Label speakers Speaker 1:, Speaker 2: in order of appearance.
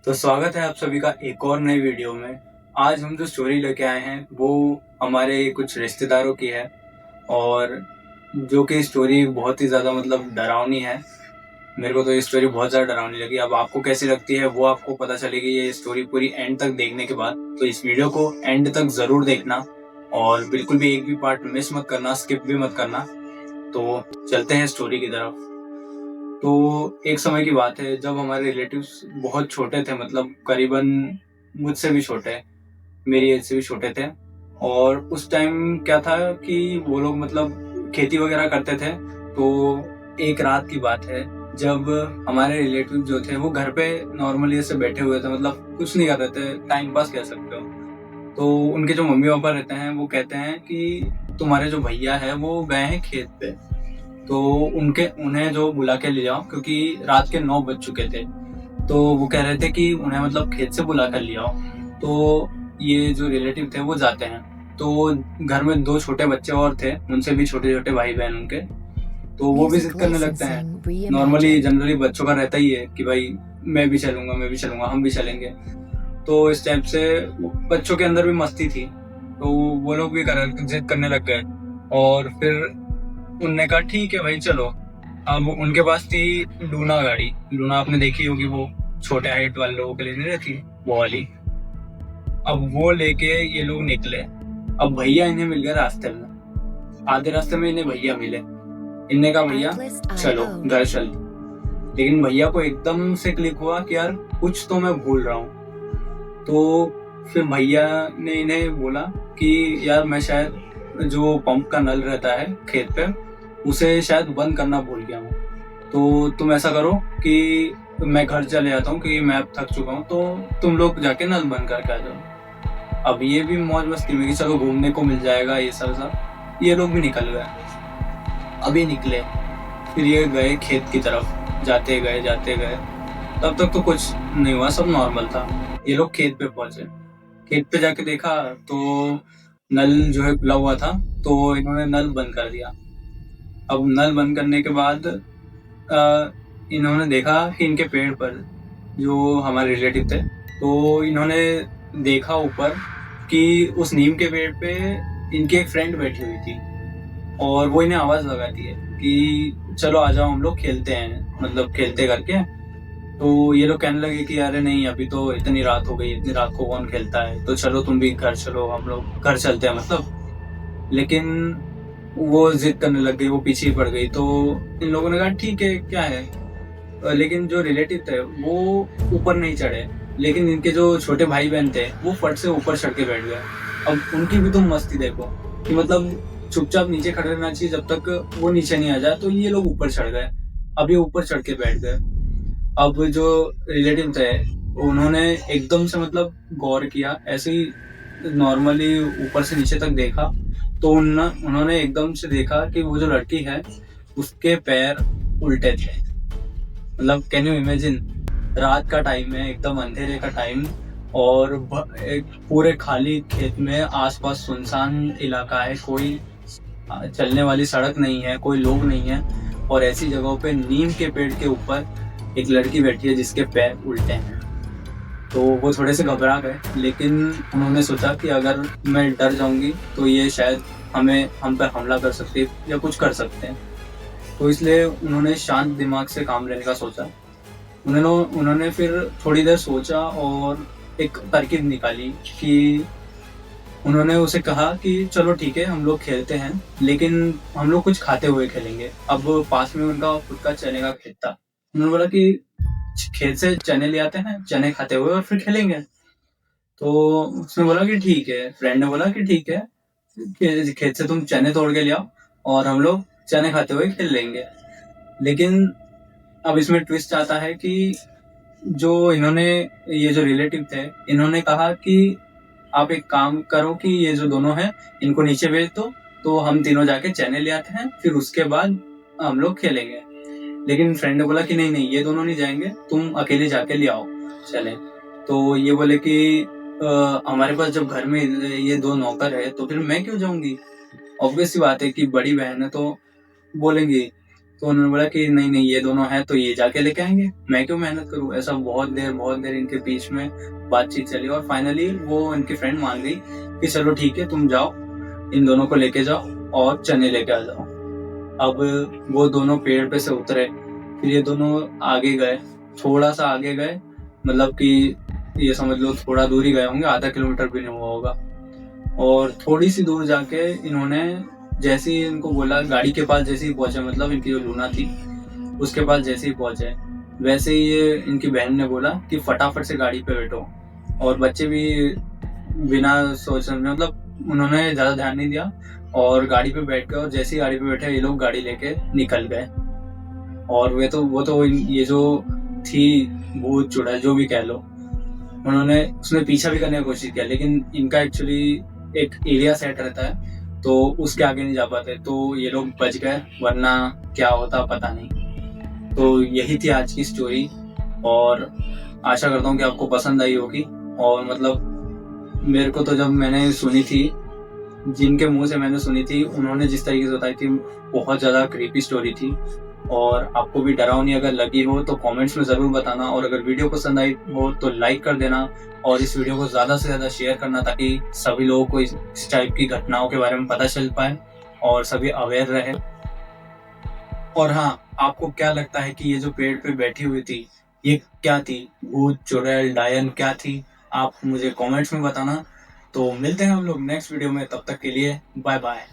Speaker 1: तो स्वागत है आप सभी का एक और नई वीडियो में। आज हम जो स्टोरी लेके आए हैं वो हमारे कुछ रिश्तेदारों की है और जो कि स्टोरी बहुत ही ज़्यादा मतलब डरावनी है। मेरे को तो ये स्टोरी बहुत ज़्यादा डरावनी लगी। अब आपको कैसी लगती है वो आपको पता चलेगी ये स्टोरी पूरी एंड तक देखने के बाद। तो इस वीडियो को एंड तक ज़रूर देखना और बिल्कुल भी एक भी पार्ट मिस मत करना, स्किप भी मत करना। तो चलते हैं स्टोरी की तरफ। तो एक समय की बात है जब हमारे रिलेटिव्स बहुत छोटे थे, मतलब करीबन मुझसे भी छोटे, मेरी एज से भी छोटे थे। और उस टाइम क्या था कि वो लोग मतलब खेती वगैरह करते थे। तो एक रात की बात है जब हमारे रिलेटिव जो थे वो घर पे नॉर्मली ऐसे बैठे हुए थे, मतलब कुछ नहीं कर रहे थे, टाइम पास कह सकते हो। तो उनके जो मम्मी पापा रहते हैं वो कहते हैं कि तुम्हारे जो भैया है वो गए हैं खेत पे, तो उन्हें जो बुला के ले जाओ, क्योंकि रात के 9 बज चुके थे। तो वो कह रहे थे कि उन्हें मतलब खेत से बुला कर ले आओ। तो ये जो रिलेटिव थे वो जाते हैं। तो घर में 2 छोटे बच्चे और थे, उनसे भी छोटे छोटे भाई बहन उनके। तो वो भी जिद करने लगते हैं। नॉर्मली जनरली बच्चों का रहता ही है कि भाई मैं भी चलूंगा, हम भी चलेंगे। तो इस टाइप से बच्चों के अंदर भी मस्ती थी। तो वो लोग भी जिद करने लग गए। और फिर उनने कहा ठीक है भाई चलो। अब उनके पास थी लूना गाड़ी। लूना आपने देखी होगी, वो छोटे हाइट वाले लोगों के लिए नहीं रहती, वो वाली। अब वो लेके ये लोग निकले। अब भैया इन्हें मिल गए रास्ते में। आधे रास्ते में इन्हें भैया मिले। इनने कहा भैया चलो घर चल। लेकिन भैया को एकदम से क्लिक हुआ कि यार कुछ तो मैं भूल रहा हूँ। तो फिर भैया ने इन्हें बोला कि यार मैं शायद जो पंप का नल रहता है खेत पे उसे शायद बंद करना भूल गया हूँ। तो तुम ऐसा करो कि मैं घर चले जाता हूँ क्योंकि मैं अब थक चुका हूँ, तो तुम लोग जाके नल बंद करके आ जाओ। अब ये भी मौज मस्ती में कि चलो घूमने को मिल जाएगा ये सब। ये लोग भी निकल गए। अभी निकले, फिर ये गए खेत की तरफ। जाते गए तब तक तो कुछ नहीं हुआ, सब नॉर्मल था। ये लोग खेत पे पहुंचे। खेत पे जाके देखा तो नल जो है खुला हुआ था। तो इन्होंने नल बंद कर दिया। अब नल बंद करने के बाद इन्होंने देखा कि इनके पेड़ पर जो हमारे रिलेटिव थे, तो इन्होंने देखा ऊपर कि उस नीम के पेड़ पे इनकी एक फ्रेंड बैठी हुई थी। और वो इन्हें आवाज लगाती है कि चलो आ जाओ हम लोग खेलते हैं, मतलब खेलते करके। तो ये लोग कहने लगे कि अरे नहीं अभी तो इतनी रात हो गई, इतनी रात को कौन खेलता है, तो चलो तुम भी घर चलो, हम लोग घर चलते हैं मतलब। लेकिन वो जिद करने लग गई, वो पीछे ही पड़ गई। तो इन लोगों ने कहा ठीक है क्या है। लेकिन जो रिलेटिव थे वो ऊपर नहीं चढ़े। लेकिन इनके जो छोटे भाई बहन थे वो फट से ऊपर चढ़ के बैठ गए। अब उनकी भी तुम मस्ती देखो कि मतलब चुपचाप नीचे खड़े रहना चाहिए जब तक वो नीचे नहीं आ जाए, तो ये लोग ऊपर चढ़ गए। अब ये ऊपर चढ़ के बैठ गए। अब जो रिलेटिव थे उन्होंने एकदम से मतलब गौर किया, ऐसे ही नॉर्मली ऊपर से नीचे तक देखा। तो उन्होंने एकदम से देखा कि वो जो लड़की है उसके पैर उल्टे थे। मतलब कैन यू इमेजिन, रात का टाइम है, एकदम अंधेरे का टाइम। और एक पूरे खाली खेत में, आसपास सुनसान इलाका है, कोई चलने वाली सड़क नहीं है, कोई लोग नहीं है। और ऐसी जगहों पे नीम के पेड़ के ऊपर एक लड़की बैठी है जिसके पैर उल्टे हैं। तो वो थोड़े से घबरा गए, लेकिन उन्होंने सोचा कि अगर मैं डर जाऊंगी तो ये शायद हम पर हमला कर सकती है या कुछ कर सकते हैं। तो इसलिए उन्होंने शांत दिमाग से काम लेने का सोचा। उन्होंने फिर थोड़ी देर सोचा और एक तरकीब निकाली कि उन्होंने उसे कहा कि चलो ठीक है हम लोग खेलते हैं, लेकिन हम लोग कुछ खाते हुए खेलेंगे। अब पास में उनका खुद का चने का खेत था। उन्होंने बोला कि खेत से चने ले आते हैं, चने खाते हुए और फिर खेलेंगे। तो उसने बोला कि ठीक है, फ्रेंड ने बोला कि ठीक है, खेत से तुम चने तोड़ के ले आओ और हम लोग चने खाते हुए खेल लेंगे। लेकिन अब इसमें ट्विस्ट आता है कि ये जो रिलेटिव थे इन्होंने कहा कि आप एक काम करो कि ये जो दोनों हैं इनको नीचे भेज दो, तो हम तीनों जाके चने ले आते हैं, फिर उसके बाद हम लोग खेलेंगे। लेकिन फ्रेंड ने बोला कि नहीं नहीं ये दोनों नहीं जाएंगे, तुम अकेले जाके ले आओ चले। तो ये बोले कि हमारे पास जब घर में ये 2 नौकर है तो फिर मैं क्यों जाऊंगी। ऑब्वियस सी बात है कि बड़ी बहन है तो बोलेंगी। तो उन्होंने बोला कि नहीं नहीं ये दोनों हैं तो ये जाके लेके आएंगे, मैं क्यों मेहनत करूँ। ऐसा बहुत देर इनके बीच में बातचीत चली और फाइनली वो इनकी फ्रेंड मान गई कि चलो ठीक है तुम जाओ, इन दोनों को लेके जाओ और चने लेके आ जाओ। अब वो दोनों पेड़ पे से उतरे, फिर ये दोनों आगे गए, थोड़ा सा आगे गए, मतलब कि ये समझ लो थोड़ा दूर ही गए होंगे, आधा किलोमीटर भी नहीं हुआ होगा। और थोड़ी सी दूर जाके इन्होंने जैसे ही इनको बोला, गाड़ी के पास जैसे ही पहुंचे, मतलब इनकी जो लूना थी उसके पास जैसे ही पहुंचे, वैसे ही ये इनकी बहन ने बोला कि फटाफट से गाड़ी पे बैठो। और बच्चे भी बिना सोच समझे, मतलब उन्होंने ज्यादा ध्यान नहीं दिया और गाड़ी पे बैठ गए। और जैसे ही गाड़ी पे बैठे ये लोग गाड़ी लेके निकल गए। और वो तो ये जो थी भूत चुड़ैल जो भी कह लो, उन्होंने उसमें पीछा भी करने की कोशिश किया, लेकिन इनका एक्चुअली एक एरिया सेट रहता है तो उसके आगे नहीं जा पाते, तो ये लोग बच गए, वरना क्या होता पता नहीं। तो यही थी आज की स्टोरी और आशा करता हूँ कि आपको पसंद आई होगी। और मतलब मेरे को तो जब मैंने सुनी थी, जिनके मुंह से मैंने सुनी थी, उन्होंने जिस तरीके से बताई थी, बहुत ज़्यादा क्रीपी स्टोरी थी। और आपको भी डरावनी अगर लगी हो तो कमेंट्स में ज़रूर बताना, और अगर वीडियो पसंद आई हो तो लाइक कर देना और इस वीडियो को ज़्यादा से ज़्यादा शेयर करना, ताकि सभी लोगों को इस टाइप की घटनाओं के बारे में पता चल पाए और सभी अवेयर रहे। और हाँ, आपको क्या लगता है कि ये जो पेड़ पे बैठी हुई थी ये क्या थी? भूत, चुड़ैल, डायन क्या थी? आप मुझे कमेंट्स में बताना। तो मिलते हैं हम लोग नेक्स्ट वीडियो में, तब तक के लिए बाय बाय।